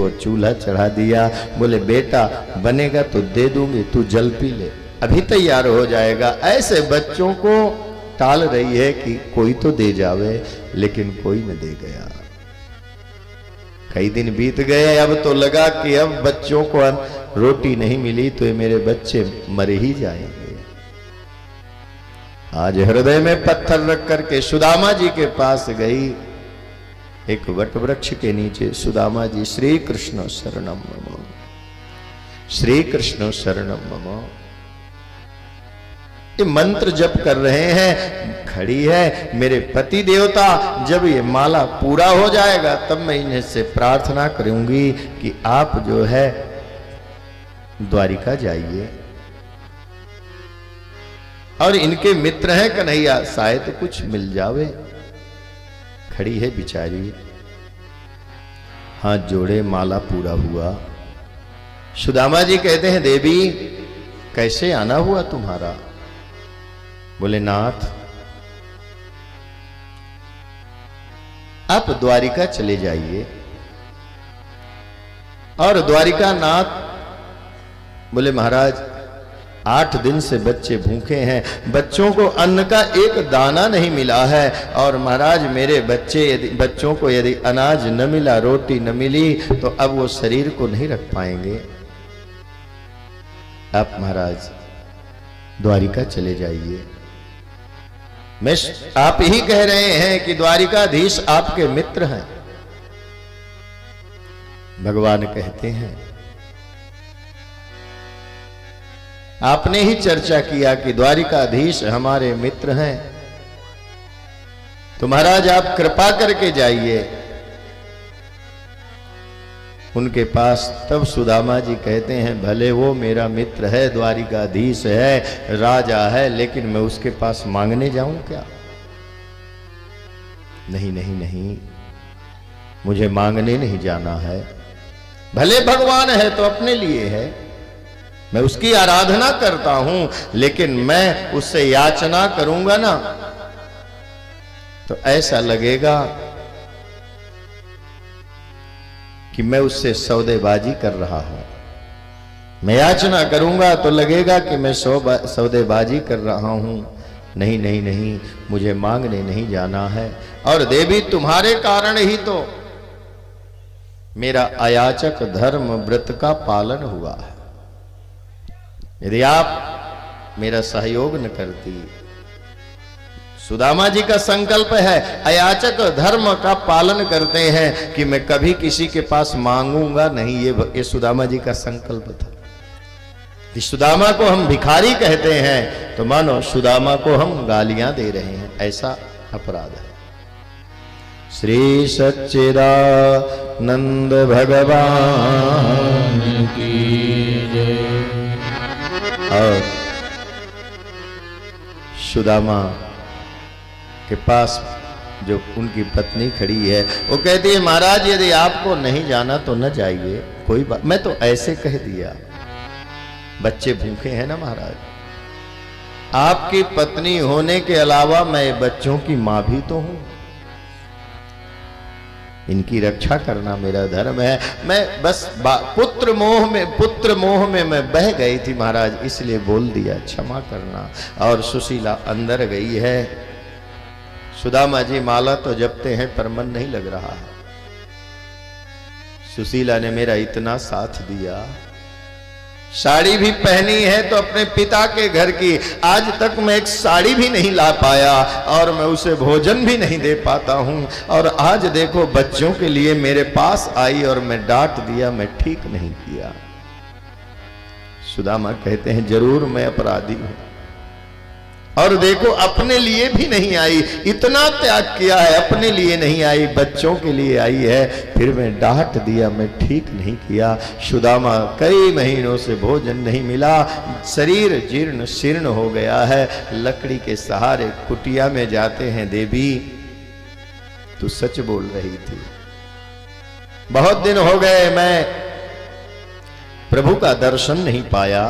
वो चूल्हा चढ़ा दिया। बोले बेटा बनेगा तो दे दूंगी, तू जल पी ले, अभी तैयार हो जाएगा। ऐसे बच्चों को टाल रही है कि कोई तो दे जावे, लेकिन कोई न दे गया। कई दिन बीत गए, अब तो लगा कि अब बच्चों को रोटी नहीं मिली तो ये मेरे बच्चे मर ही जाएंगे। आज हृदय में पत्थर रख करके सुदामा जी के पास गई। एक वट वृक्ष के नीचे सुदामा जी श्री कृष्ण शरणम मम, श्री कृष्ण शरणम मम, ये मंत्र जप कर रहे हैं। खड़ी है, मेरे पति देवता जब ये माला पूरा हो जाएगा तब मैं इन्हें से प्रार्थना करूंगी कि आप जो है द्वारिका जाइए, और इनके मित्र हैं कन्हैया, शायद कुछ मिल जावे। खड़ी है बिचारी, हाथ जोड़े, माला पूरा हुआ। सुदामा जी कहते हैं देवी कैसे आना हुआ तुम्हारा? बोले नाथ आप द्वारिका चले जाइए। और द्वारिका नाथ बोले महाराज 8 दिन से बच्चे भूखे हैं, बच्चों को अन्न का एक दाना नहीं मिला है, और महाराज मेरे बच्चों को यदि अनाज न मिला, रोटी न मिली तो अब वो शरीर को नहीं रख पाएंगे। आप महाराज द्वारिका चले जाइए। आप ही कह रहे हैं कि द्वारिकाधीश आपके मित्र हैं। भगवान कहते हैं आपने ही चर्चा किया कि द्वारिकाधीश हमारे मित्र हैं, तो महाराज आप कृपा करके जाइए उनके पास। तब सुदामा जी कहते हैं भले वो मेरा मित्र है, द्वारिकाधीश है, राजा है, लेकिन मैं उसके पास मांगने जाऊं क्या? नहीं नहीं नहीं, मुझे मांगने नहीं जाना है। भले भगवान है तो अपने लिए है, मैं उसकी आराधना करता हूं, लेकिन मैं उससे याचना करूंगा ना तो ऐसा लगेगा कि मैं उससे सौदेबाजी कर रहा हूं। मैं याचना करूंगा तो लगेगा कि मैं सौदेबाजी कर रहा हूं। नहीं नहीं नहीं, मुझे मांगने नहीं जाना है। और देवी तुम्हारे कारण ही तो मेरा अयाचक धर्म व्रत का पालन हुआ है। यदि आप मेरा सहयोग न करती, सुदामा जी का संकल्प है, अयाचक धर्म का पालन करते हैं कि मैं कभी किसी के पास मांगूंगा नहीं, ये सुदामा जी का संकल्प था। कि सुदामा को हम भिखारी कहते हैं तो मानो सुदामा को हम गालियां दे रहे हैं, ऐसा अपराध है। श्री सच्चिदानंद भगवान की जय। और सुदामा के पास जो उनकी पत्नी खड़ी है वो कहती है महाराज यदि आपको नहीं जाना तो न जाइए, कोई बात, मैं तो ऐसे कह दिया, बच्चे भूखे हैं ना महाराज। आपकी पत्नी होने के अलावा मैं बच्चों की मां भी तो हूं, इनकी रक्षा करना मेरा धर्म है। मैं बस पुत्र मोह में मैं बह गई थी महाराज, इसलिए बोल दिया, क्षमा करना। और सुशीला अंदर गई है। सुदामा जी माला तो जपते हैं पर मन नहीं लग रहा है। सुशीला ने मेरा इतना साथ दिया, साड़ी भी पहनी है तो अपने पिता के घर की, आज तक मैं एक साड़ी भी नहीं ला पाया और मैं उसे भोजन भी नहीं दे पाता हूं, और आज देखो बच्चों के लिए मेरे पास आई और मैं डांट दिया, मैं ठीक नहीं किया। सुदामा कहते हैं जरूर मैं अपराधी हूं, और देखो अपने लिए भी नहीं आई, इतना त्याग किया है, अपने लिए नहीं आई, बच्चों के लिए आई है, फिर मैं डांट दिया, मैं ठीक नहीं किया। सुदामा कई महीनों से भोजन नहीं मिला, शरीर जीर्ण शीर्ण हो गया है, लकड़ी के सहारे कुटिया में जाते हैं। देवी तू सच बोल रही थी, बहुत दिन हो गए मैं प्रभु का दर्शन नहीं पाया,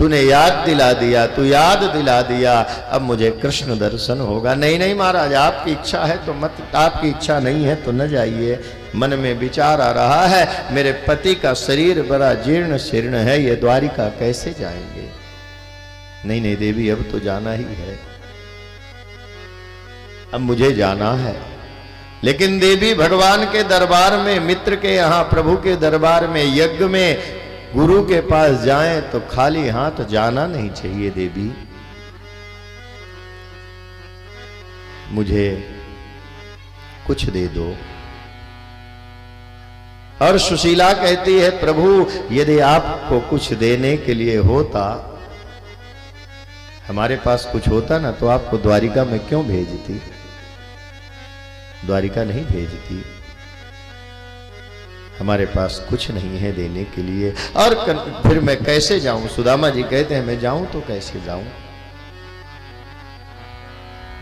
तूने याद दिला दिया, तू याद दिला दिया, अब मुझे कृष्ण दर्शन होगा। नहीं नहीं महाराज, आपकी इच्छा है तो मत, आपकी इच्छा नहीं है तो न जाइए। मन में विचार आ रहा है, मेरे पति का शरीर बड़ा जीर्ण शीर्ण है, ये द्वारिका कैसे जाएंगे। नहीं नहीं देवी, अब तो जाना ही है, अब मुझे जाना है। लेकिन देवी भगवान के दरबार में, मित्र के यहाँ, प्रभु के दरबार में, यज्ञ में गुरु के पास जाएं तो खाली हाथ जाना नहीं चाहिए। देवी मुझे कुछ दे दो। और सुशीला कहती है, प्रभु यदि आपको कुछ देने के लिए होता, हमारे पास कुछ होता ना, तो आपको द्वारिका में क्यों भेजती, द्वारिका नहीं भेजती। हमारे पास कुछ नहीं है देने के लिए, और फिर मैं कैसे जाऊं। सुदामा जी कहते हैं, मैं जाऊं तो कैसे जाऊं,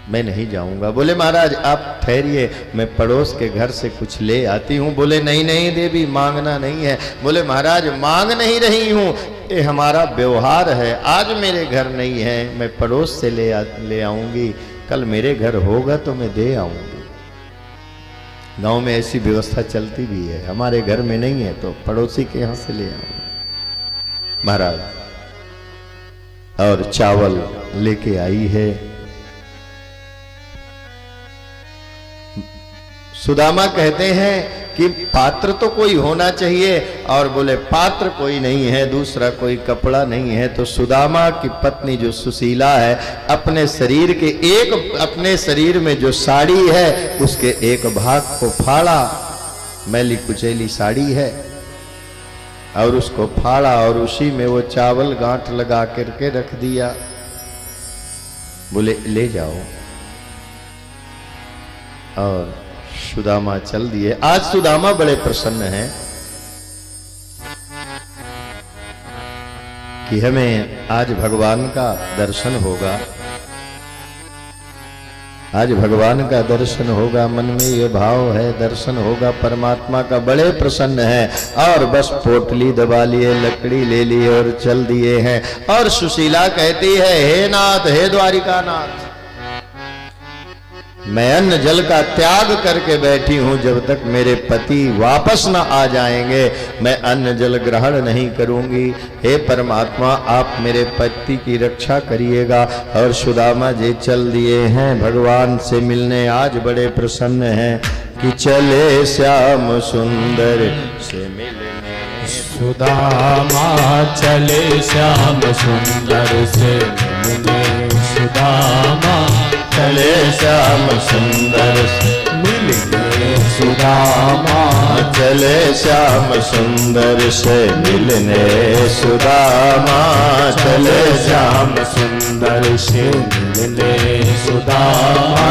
मैं नहीं जाऊंगा। बोले महाराज आप ठहरिए, मैं पड़ोस के घर से कुछ ले आती हूं। बोले नहीं नहीं देवी, मांगना नहीं है। बोले महाराज मांग नहीं रही हूं, ये हमारा व्यवहार है। आज मेरे घर नहीं है, मैं पड़ोस से ले आऊंगी, कल मेरे घर होगा तो मैं दे आऊंगी। गांव में ऐसी व्यवस्था चलती भी है, हमारे घर में नहीं है तो पड़ोसी के यहां से ले आऊंगी महाराज। और चावल लेके आई है। सुदामा कहते हैं कि पात्र तो कोई होना चाहिए, और बोले पात्र कोई नहीं है, दूसरा कोई कपड़ा नहीं है। तो सुदामा की पत्नी जो सुशीला है, अपने शरीर के अपने शरीर में जो साड़ी है उसके एक भाग को फाड़ा, मैली कुचैली साड़ी है, और उसको फाड़ा और उसी में वो चावल गांठ लगा करके रख दिया। बोले ले जाओ। और सुदामा चल दिए। आज सुदामा बड़े प्रसन्न हैं कि हमें आज भगवान का दर्शन होगा, आज भगवान का दर्शन होगा। मन में ये भाव है, दर्शन होगा परमात्मा का। बड़े प्रसन्न है, और बस पोटली दबा लिए, लकड़ी ले ली और चल दिए हैं। और सुशीला कहती है, हे नाथ, हे द्वारिका नाथ, मैं अन्न जल का त्याग करके बैठी हूं, जब तक मेरे पति वापस न आ जाएंगे मैं अन्न जल ग्रहण नहीं करूंगी। हे परमात्मा, आप मेरे पति की रक्षा करिएगा। और सुदामा जी चल दिए हैं भगवान से मिलने। आज बड़े प्रसन्न हैं कि चले श्याम सुंदर से मिलने। सुदामा चले श्याम सुंदर से मिलने। सुदामा चले श्याम सुंदर से मिलने। सुदामा चले श्याम सुंदर से मिलने। सुदामा चले श्याम सुंदर से मिलने। सुदामा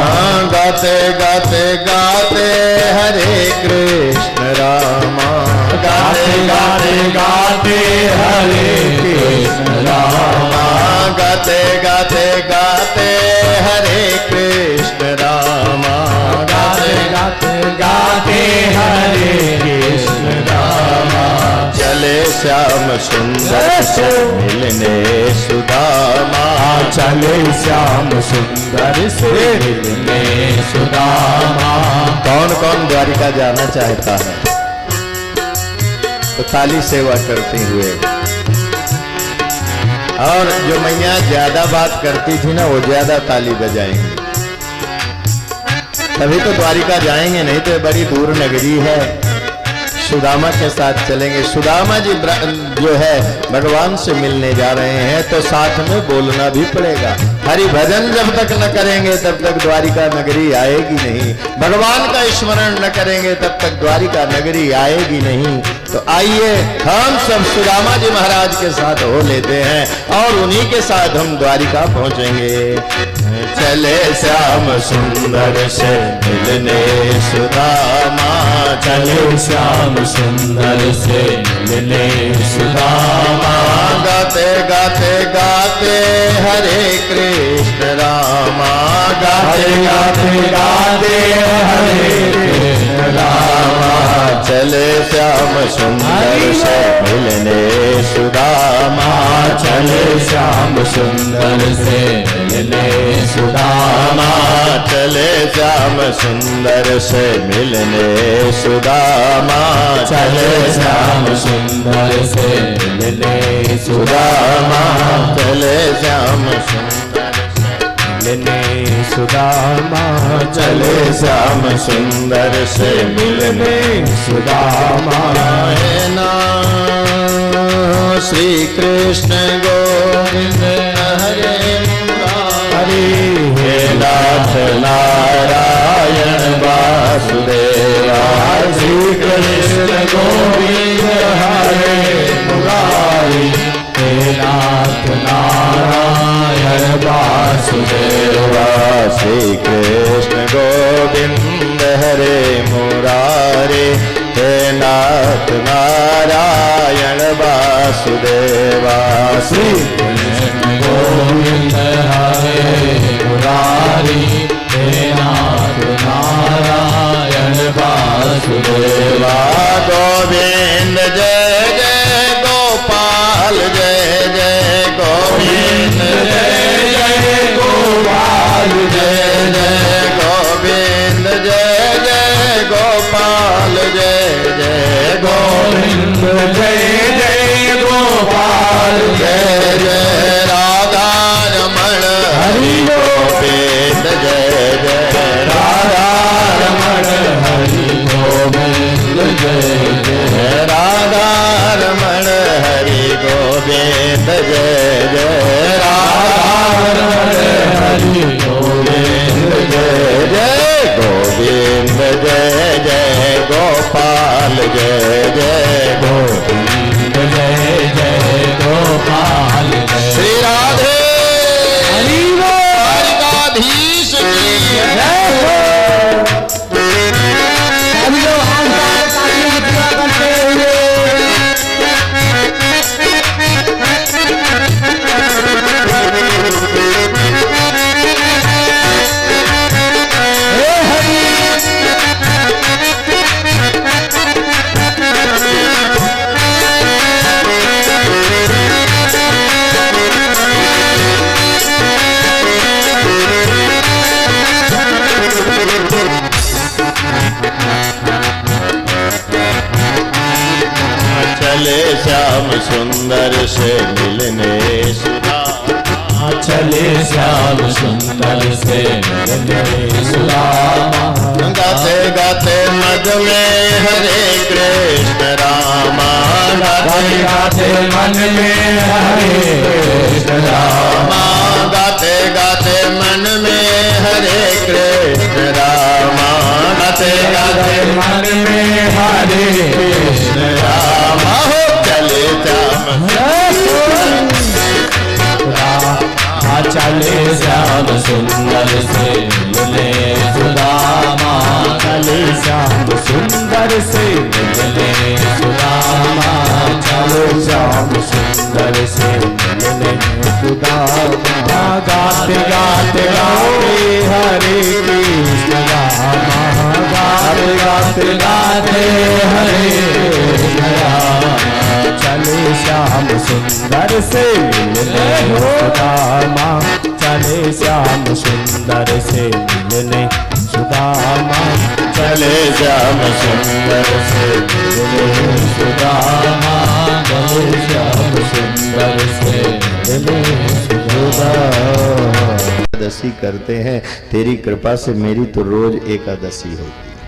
गाते गाते गाते हरे कृष्ण रामा। गाते गाते गाते हरे कृष्ण रामा। गाते गाते गाते हरे कृष्ण रामा। गाते गाते गाते हरे कृष्ण रामा। चले श्याम सुंदर से मिलने। सुदामा चले श्याम सुंदर से मिलने। सुदामा कौन कौन द्वारिका जाना चाहता है तो ताली सेवा करते हुए। और जो मैया ज्यादा बात करती थी ना, वो ज्यादा ताली बजाएंगे, तभी तो द्वारिका जाएंगे, नहीं तो बड़ी दूर नगरी है। सुदामा के साथ चलेंगे। सुदामा जी जो है भगवान से मिलने जा रहे हैं, तो साथ में बोलना भी पड़ेगा। हरि भजन जब तक न करेंगे तब तक द्वारिका नगरी आएगी नहीं। भगवान का स्मरण न करेंगे तब तक द्वारिका नगरी आएगी नहीं। तो आइए हम सब सुदामा जी महाराज के साथ हो लेते हैं, और उन्हीं के साथ हम द्वारिका पहुंचेंगे। चले श्याम सुंदर से मिलने। सुदामा चले श्याम सुंदर से मिलने। सुदामा गाते गाते गाते हरे कृष्ण रामा। गाते गाते गाते हरे कृष्ण रामा। सुदामा चले श्याम सुंदर से मिलने सुदामा चले श्याम सुंदर से मिलने सुदामा चले श्याम सुंदर से मिलने सुदामा चले श्याम सुंदर से मिलने सुदामा चले श्याम सुंदर मिलने सुदामा चले श्याम सुंदर से मिलने सुदामा श्री कृष्ण गोविंद हरे हरि हे नाथ नारायण वासुदेवा श्री कृष्ण गोविंद हरे मुरारी हे नाथ नारायण वासुदेवा श्री कृष्ण गोविंद हरे मुरारे हे नाथ नारायण वासुदेवा श्री कृष्ण गोविंद हरे मुरारी हे नाथ नारायण वासुदेवा गोविंद जय जय गोपाल जय जय गोविंद जय जय गोपाल जय जय गोविंद जय जय गोपाल जय जय गोविंद जय जय गोपाल जय जय राधा रमण हरि गोविंद जय जय राधा रमण हरि गोविंद जय जय राधा रमण हरि गोविंद जय जय राधा रमण हरि गोविंद जय जय गोविंद जय जय गोपाल जय जय गोविंद जय जय गोपाल जय श्री राधे हरि द्वारिकाधीश की जय हो सभी लोग हाथ उठाकर तालियां करते हुए हे हरि चले श्याम सुंदर से मिलने सुदामा चले श्याम सुंदर से मिलने सुदामा गाते गाते मद में हरे कृष्ण रामा गाते गाते मन में हरे कृष्ण रामा गाते गाते मन में हरे कृष्ण रामा गाते गाते मन में हरे कृष्ण रामा हो चले श्याम चले श्याम सुंदर से मिलने सुदामा चले श्याम सुंदर से मिलने सुदामा चले श्याम सुंदर से मिलने सुदामा गाते गाते गाते हरे कृष्ण रामा गाते गाते गाते हरे कृष्ण रामा चले श्याम सुंदर से मिलने सुदामा चले श्याम सुंदर से मिलने सुदामा चले श्याम सुंदर से मिलने सुदामा चले श्याम सुंदर से मिलने सुदामा एकादशी करते हैं, तेरी कृपा से मेरी तो रोज एकादशी होती है।